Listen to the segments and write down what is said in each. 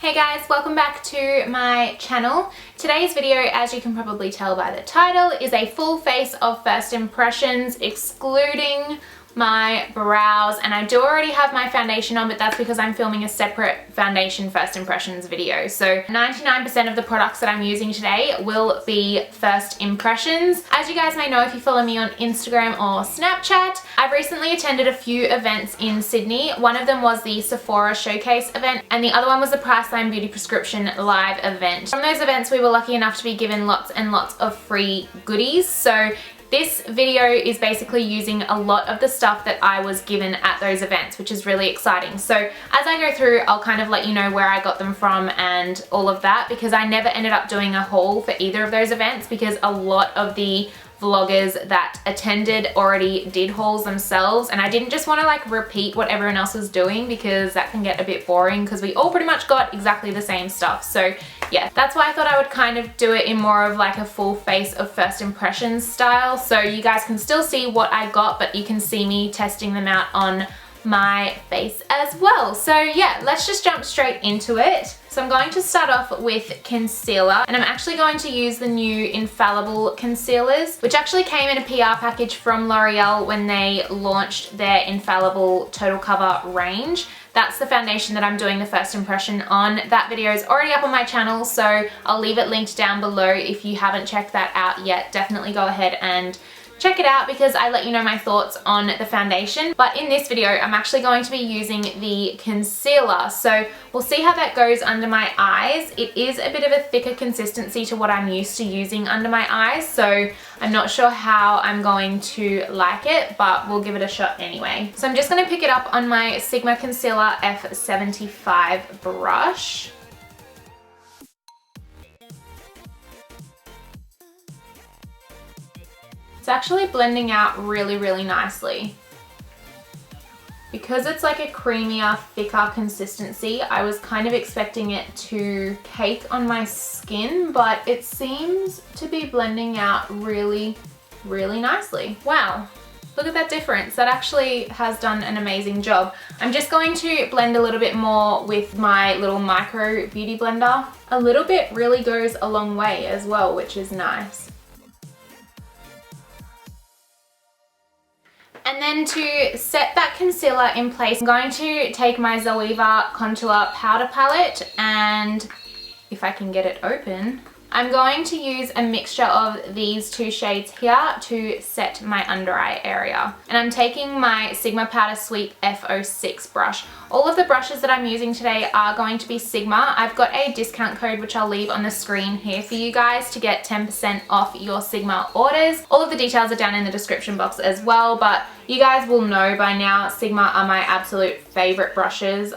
Hey guys, welcome back to my channel. Today's video, as you can probably tell by the title, is a full face of first impressions excluding my brows, and I do already have my foundation on, but that's because I'm filming a separate foundation first impressions video. So 99% of the products that I'm using today will be first impressions. As you guys may know if you follow me on Instagram or Snapchat, I've recently attended a few events in Sydney. One of them was the Sephora Showcase event and the other one was the Priceline Beauty Prescription live event. From those events we were lucky enough to be given lots and lots of free goodies. So this video is basically using a lot of the stuff that I was given at those events, which is really exciting. So as I go through, I'll kind of let you know where I got them from and all of that, because I never ended up doing a haul for either of those events because a lot of the vloggers that attended already did hauls themselves, and I didn't just want to like repeat what everyone else was doing because that can get a bit boring because we all pretty much got exactly the same stuff. So yeah, that's why I thought I would kind of do it in more of like a full face of first impressions style, so you guys can still see what I got, but you can see me testing them out on my face as well. So yeah, let's just jump straight into it. So I'm going to start off with concealer, and I'm actually going to use the new Infallible concealers, which actually came in a PR package from L'Oreal when they launched their Infallible Total Cover range. That's the foundation that I'm doing the first impression on. That video is already up on my channel, so I'll leave it linked down below. If you haven't checked that out yet, definitely go ahead and check it out because I let you know my thoughts on the foundation. But in this video, I'm actually going to be using the concealer. So we'll see how that goes under my eyes. It is a bit of a thicker consistency to what I'm used to using under my eyes. So I'm not sure how I'm going to like it, but we'll give it a shot anyway. So I'm just gonna pick it up on my Sigma Concealer F75 brush. It's actually blending out really nicely. Because it's like a creamier, thicker consistency, I was kind of expecting it to cake on my skin, but it seems to be blending out really nicely. Wow, look at that difference. That actually has done an amazing job. I'm just going to blend a little bit more with my little micro beauty blender. A little bit really goes a long way as well, which is nice. And then to set that concealer in place, I'm going to take my Zoeva Contour Powder Palette, and if I can get it open, I'm going to use a mixture of these two shades here to set my under eye area. And I'm taking my Sigma Powder Sweep F06 brush. All of the brushes that I'm using today are going to be Sigma. I've got a discount code which I'll leave on the screen here for you guys to get 10% off your Sigma orders. All of the details are down in the description box as well, but you guys will know by now Sigma are my absolute favorite brushes.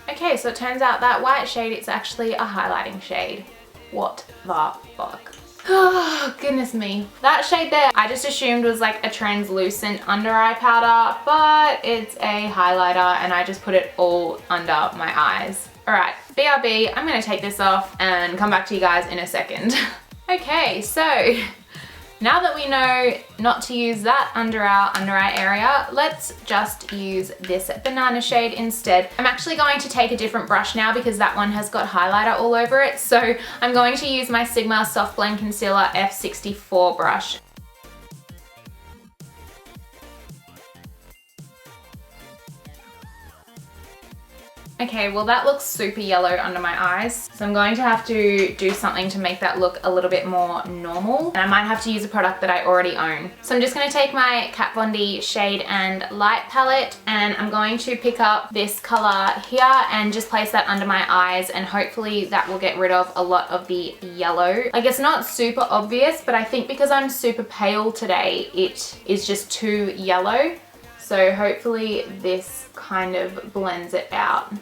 Okay, so it turns out that white shade is actually a highlighting shade. What the fuck? Oh, goodness me. That shade there, I just assumed was like a translucent under eye powder, but it's a highlighter and I just put it all under my eyes. All right, BRB, I'm gonna take this off and come back to you guys in a second. Okay, so now that we know not to use that under our under eye area, let's just use this banana shade instead. I'm actually going to take a different brush now because that one has got highlighter all over it. So I'm going to use my Sigma Soft Blend Concealer F64 brush. Okay, well that looks super yellow under my eyes, so I'm going to have to do something to make that look a little bit more normal, and I might have to use a product that I already own. So I'm just going to take my Kat Von D Shade and Light palette, and I'm going to pick up this color here and just place that under my eyes, and hopefully that will get rid of a lot of the yellow. Like, it's not super obvious, but I think because I'm super pale today, it is just too yellow. So hopefully this kind of blends it out.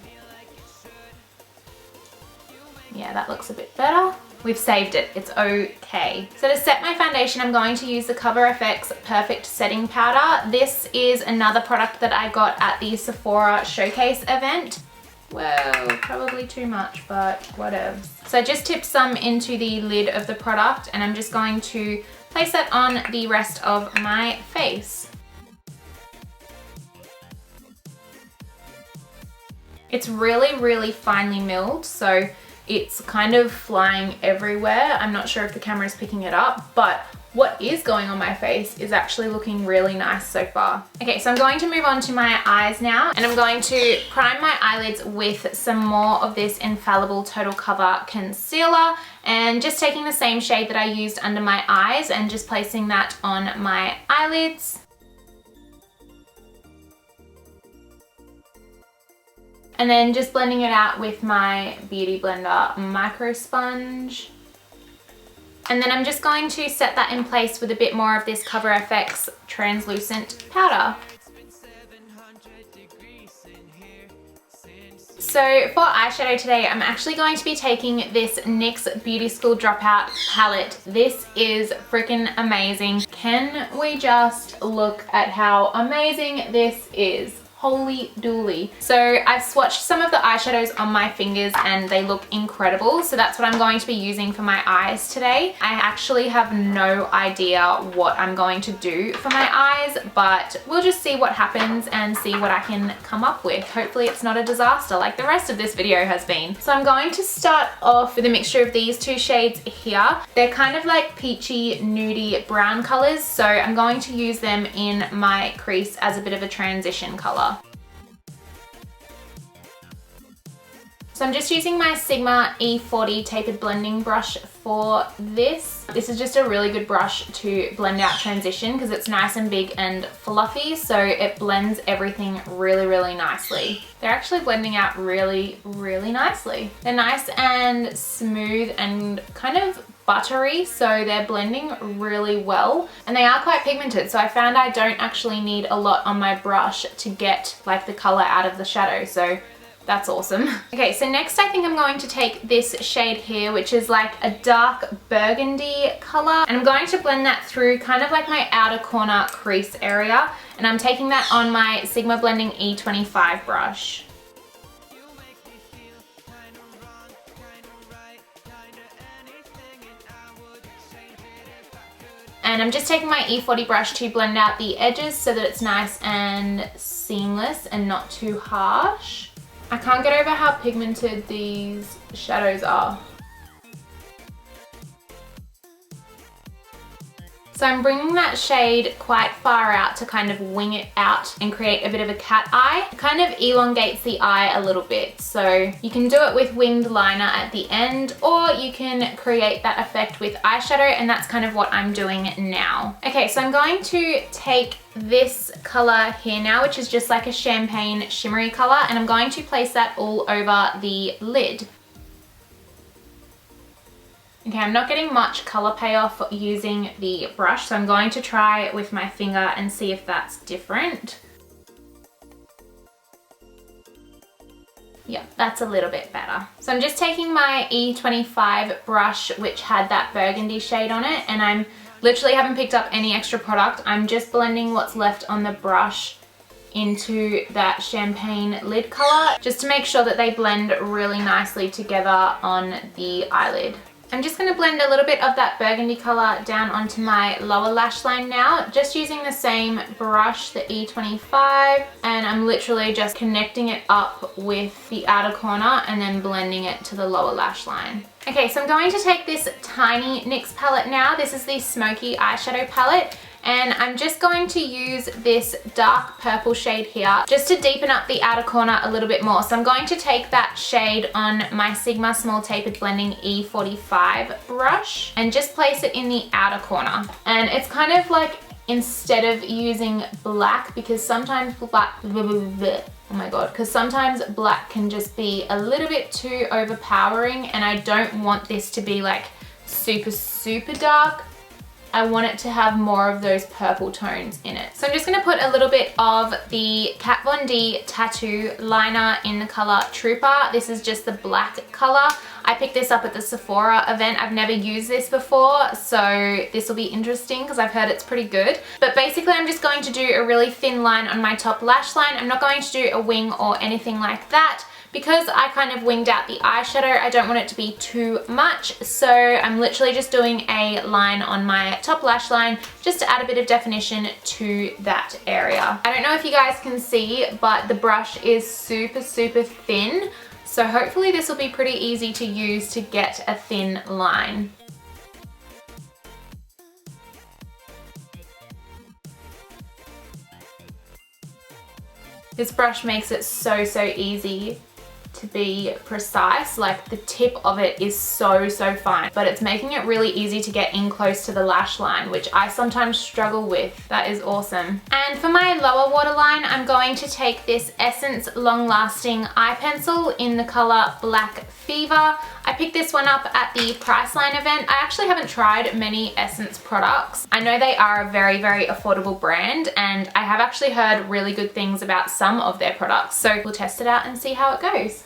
Yeah, that looks a bit better. We've saved it, it's okay. So to set my foundation, I'm going to use the Cover FX Perfect Setting Powder. This is another product that I got at the Sephora Showcase event. Well, probably too much, but whatever. So I just tipped some into the lid of the product, and I'm just going to place that on the rest of my face. It's really finely milled, so it's kind of flying everywhere. I'm not sure if the camera is picking it up, but what is going on my face is actually looking really nice so far. Okay, so I'm going to move on to my eyes now, and I'm going to prime my eyelids with some more of this Infallible Total Cover Concealer, and just taking the same shade that I used under my eyes and just placing that on my eyelids. And then just blending it out with my Beauty Blender Micro Sponge. And then I'm just going to set that in place with a bit more of this Cover FX translucent powder. So for eyeshadow today, I'm actually going to be taking this NYX Beauty School Dropout palette. This is freaking amazing. Can we just look at how amazing this is? Holy dooly. So I've swatched some of the eyeshadows on my fingers and they look incredible. So that's what I'm going to be using for my eyes today. I actually have no idea what I'm going to do for my eyes, but we'll just see what happens and see what I can come up with. Hopefully it's not a disaster like the rest of this video has been. So I'm going to start off with a mixture of these two shades here. They're kind of like peachy, nudie brown colors. So I'm going to use them in my crease as a bit of a transition color. So I'm just using my Sigma E40 tapered blending brush for this. This is just a really good brush to blend out transition because it's nice and big and fluffy, so it blends everything really nicely. They're actually blending out really nicely. They're nice and smooth and kind of buttery, so they're blending really well, and they are quite pigmented, so I found I don't actually need a lot on my brush to get like the color out of the shadow, so that's awesome. Okay, so next I think I'm going to take this shade here, which is like a dark burgundy color, and I'm going to blend that through kind of like my outer corner crease area, and I'm taking that on my Sigma Blending E25 brush. And I'm just taking my E40 brush to blend out the edges so that it's nice and seamless and not too harsh. I can't get over how pigmented these shadows are. So I'm bringing that shade quite far out to kind of wing it out and create a bit of a cat eye. It kind of elongates the eye a little bit. So you can do it with winged liner at the end, or you can create that effect with eyeshadow, and that's kind of what I'm doing now. Okay, so I'm going to take this color here now, which is just like a champagne shimmery color, and I'm going to place that all over the lid. Okay, I'm not getting much color payoff using the brush, so I'm going to try it with my finger and see if that's different. Yeah, that's a little bit better. So I'm just taking my E25 brush, which had that burgundy shade on it, and I'm literally haven't picked up any extra product. I'm just blending what's left on the brush into that champagne lid color, just to make sure that they blend really nicely together on the eyelid. I'm just going to blend a little bit of that burgundy color down onto my lower lash line now, just using the same brush, the E25, and I'm literally just connecting it up with the outer corner and then blending it to the lower lash line. Okay, so I'm going to take this tiny NYX palette now. This is the Smokey eyeshadow palette, and I'm just going to use this dark purple shade here just to deepen up the outer corner a little bit more. So I'm going to take that shade on my Sigma Small Tapered Blending E45 brush and just place it in the outer corner. And it's kind of like, instead of using black, because sometimes black, oh my god, because sometimes black can just be a little bit too overpowering, and I don't want this to be like super dark. I want it to have more of those purple tones in it. So I'm just going to put a little bit of the Kat Von D Tattoo liner in the color Trooper. This is just the black color. I picked this up at the Sephora event. I've never used this before, so this will be interesting because I've heard it's pretty good. But basically I'm just going to do a really thin line on my top lash line. I'm not going to do a wing or anything like that, because I kind of winged out the eyeshadow, I don't want it to be too much, so I'm literally just doing a line on my top lash line just to add a bit of definition to that area. I don't know if you guys can see, but the brush is super thin, so hopefully this will be pretty easy to use to get a thin line. This brush makes it so easy to be precise. Like the tip of it is so fine, but it's making it really easy to get in close to the lash line, which I sometimes struggle with. That is awesome. And for my lower waterline, I'm going to take this Essence Long Lasting Eye Pencil in the color Black Fever. I picked this one up at the Priceline event. I actually haven't tried many Essence products. I know they are a very affordable brand, and I have actually heard really good things about some of their products. So we'll test it out and see how it goes.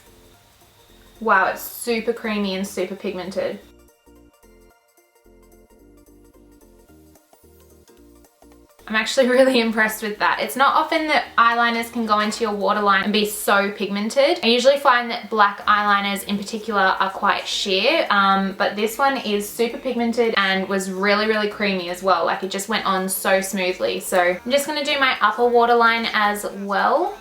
Wow, it's super creamy and super pigmented. I'm actually really impressed with that. It's not often that eyeliners can go into your waterline and be so pigmented. I usually find that black eyeliners in particular are quite sheer, but this one is super pigmented and was really creamy as well. Like it just went on so smoothly. So I'm just gonna do my upper waterline as well.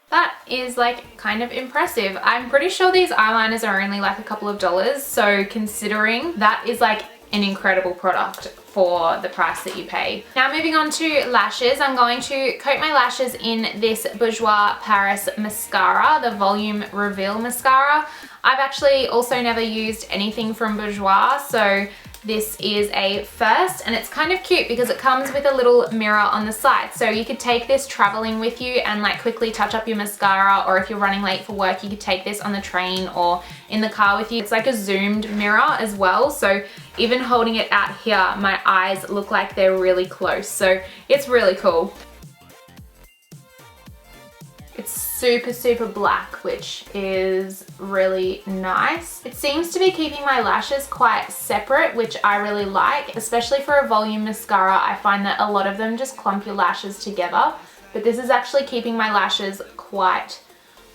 That is like kind of impressive. I'm pretty sure these eyeliners are only like a couple of dollars, so considering, that is like an incredible product for the price that you pay. Now moving on to lashes, I'm going to coat my lashes in this Boujoir Paris mascara, the Volume Reveal mascara. I've actually also never used anything from Boujoir, so this is a first, and it's kind of cute because it comes with a little mirror on the side. So you could take this traveling with you and like quickly touch up your mascara, or if you're running late for work, you could take this on the train or in the car with you. It's like a zoomed mirror as well. So even holding it out here, my eyes look like they're really close. So it's really cool. It's super black, which is really nice. It seems to be keeping my lashes quite separate, which I really like, especially for a volume mascara. I find that a lot of them just clump your lashes together, but this is actually keeping my lashes quite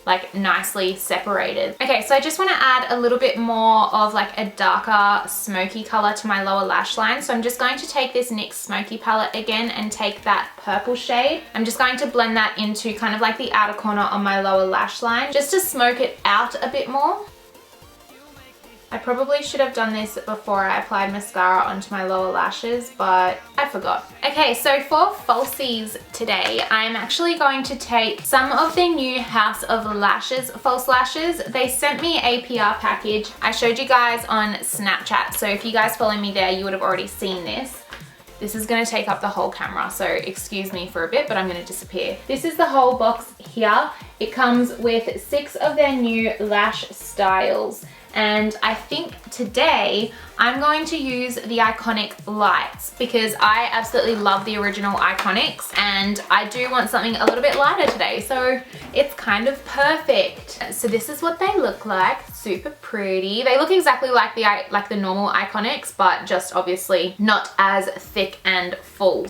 like nicely separated. Okay, so I just want to add a little bit more of like a darker smoky color to my lower lash line. So I'm just going to take this NYX Smoky palette again and take that purple shade. I'm just going to blend that into kind of like the outer corner on my lower lash line just to smoke it out a bit more. I probably should have done this before I applied mascara onto my lower lashes, but I forgot. Okay, so for falsies today, I'm actually going to take some of their new House of Lashes false lashes. They sent me a PR package. I showed you guys on Snapchat, so if you guys follow me there, you would have already seen this. This is gonna take up the whole camera, so excuse me for a bit, but I'm gonna disappear. This is the whole box here. It comes with 6 of their new lash styles. And I think today I'm going to use the Iconic Lights because I absolutely love the original Iconics, and I do want something a little bit lighter today, so it's kind of perfect. So this is what they look like. Super pretty. They look exactly like the normal Iconics, but just obviously not as thick and full.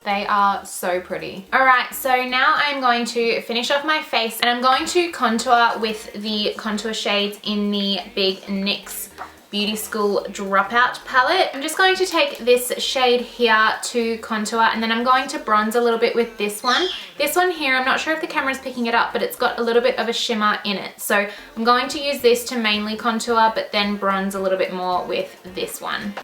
They are so pretty. All right, so now I'm going to finish off my face, and I'm going to contour with the contour shades in the big NYX Beauty School Dropout palette. I'm just going to take this shade here to contour, and then I'm going to bronze a little bit with this one. This one here, I'm not sure if the camera's picking it up, but it's got a little bit of a shimmer in it. So I'm going to use this to mainly contour, but then bronze a little bit more with this one.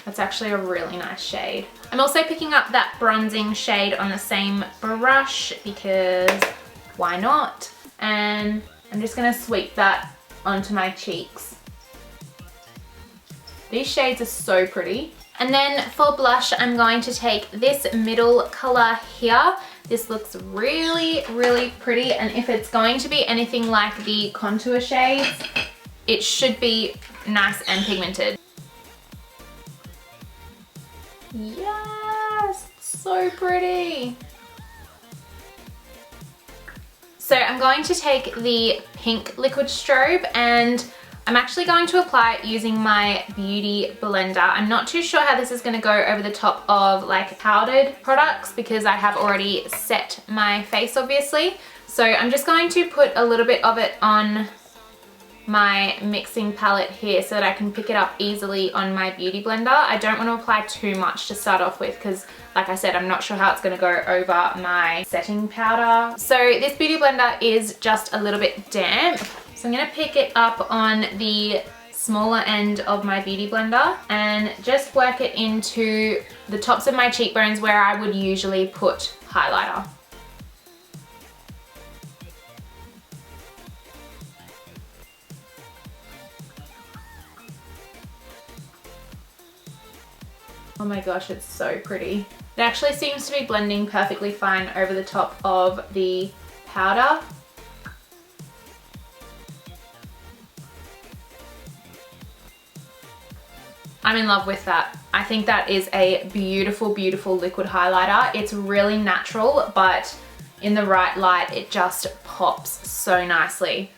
That's actually a really nice shade. I'm also picking up that bronzing shade on the same brush because why not? And I'm just gonna sweep that onto my cheeks. These shades are so pretty. And then for blush, I'm going to take this middle color here. This looks really pretty, and if it's going to be anything like the contour shades, it should be nice and pigmented. Yes, so pretty. So I'm going to take the pink liquid strobe and I'm actually going to apply it using my beauty blender. I'm not too sure how this is going to go over the top of like powdered products because I have already set my face obviously. So I'm just going to put a little bit of it on my mixing palette here so that I can pick it up easily on my beauty blender. I don't want to apply too much to start off with because like I said, I'm not sure how it's going to go over my setting powder. So this beauty blender is just a little bit damp. So I'm going to pick it up on the smaller end of my beauty blender and just work it into the tops of my cheekbones where I would usually put highlighter. Oh my gosh, it's so pretty. It actually seems to be blending perfectly fine over the top of the powder. I'm in love with that. I think that is a beautiful, beautiful liquid highlighter. It's really natural, but in the right light, it just pops so nicely.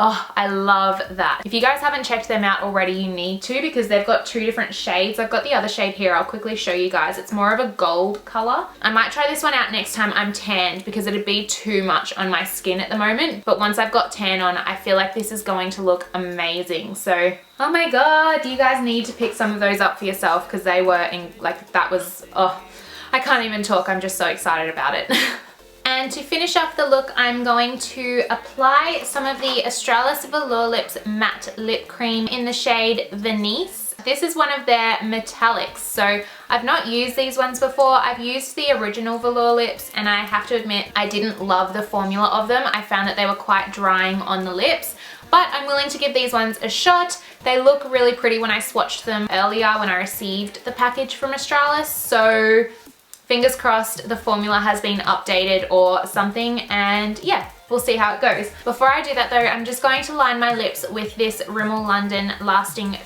Oh, I love that. If you guys haven't checked them out already, you need to because they've got two different shades. I've got the other shade here. I'll quickly show you guys. It's more of a gold color. I might try this one out next time I'm tanned because it'd be too much on my skin at the moment. But once I've got tan on, I feel like this is going to look amazing. So, oh my God, you guys need to pick some of those up for yourself because they were in, like, that was, oh, I can't even talk. I'm just so excited about it. And to finish off the look, I'm going to apply some of the Australis Velourlips Matte Lip Cream in the shade Venice. This is one of their metallics, so I've not used these ones before. I've used the original Velourlips and I have to admit I didn't love the formula of them. I found that they were quite drying on the lips, but I'm willing to give these ones a shot. They look really pretty when I swatched them earlier when I received the package from Australis, so fingers crossed the formula has been updated or something, and yeah, we'll see how it goes. Before I do that though, I'm just going to line my lips with this Rimmel London Lasting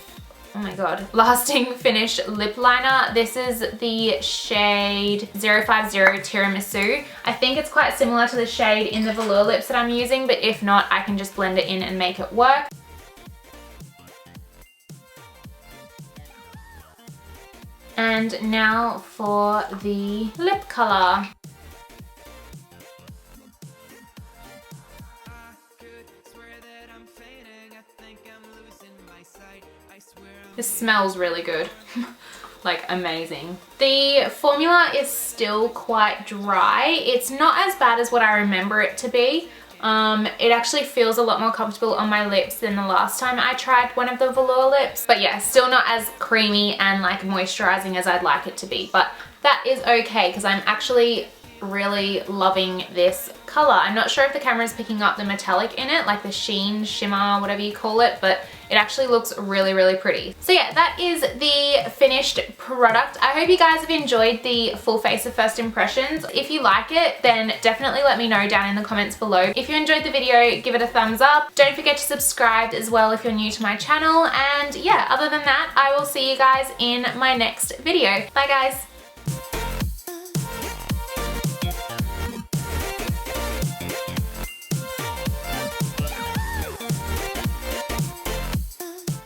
Finish Lip Liner. This is the shade 050 Tiramisu. I think it's quite similar to the shade in the Velourlips that I'm using, but if not, I can just blend it in and make it work. And now for the lip color. This smells really good. Like amazing. The formula is still quite dry. It's not as bad as what I remember it to be. It actually feels a lot more comfortable on my lips than the last time I tried one of the Velourlips. But yeah, still not as creamy and like moisturizing as I'd like it to be. But that is okay because I'm actually really loving this color. I'm not sure if the camera is picking up the metallic in it, like the sheen, shimmer, whatever you call it, but it actually looks really, really pretty. So yeah, that is the finished product. I hope you guys have enjoyed the full face of first impressions. If you like it, then definitely let me know down in the comments below. If you enjoyed the video, give it a thumbs up. Don't forget to subscribe as well if you're new to my channel. And yeah, other than that, I will see you guys in my next video. Bye guys.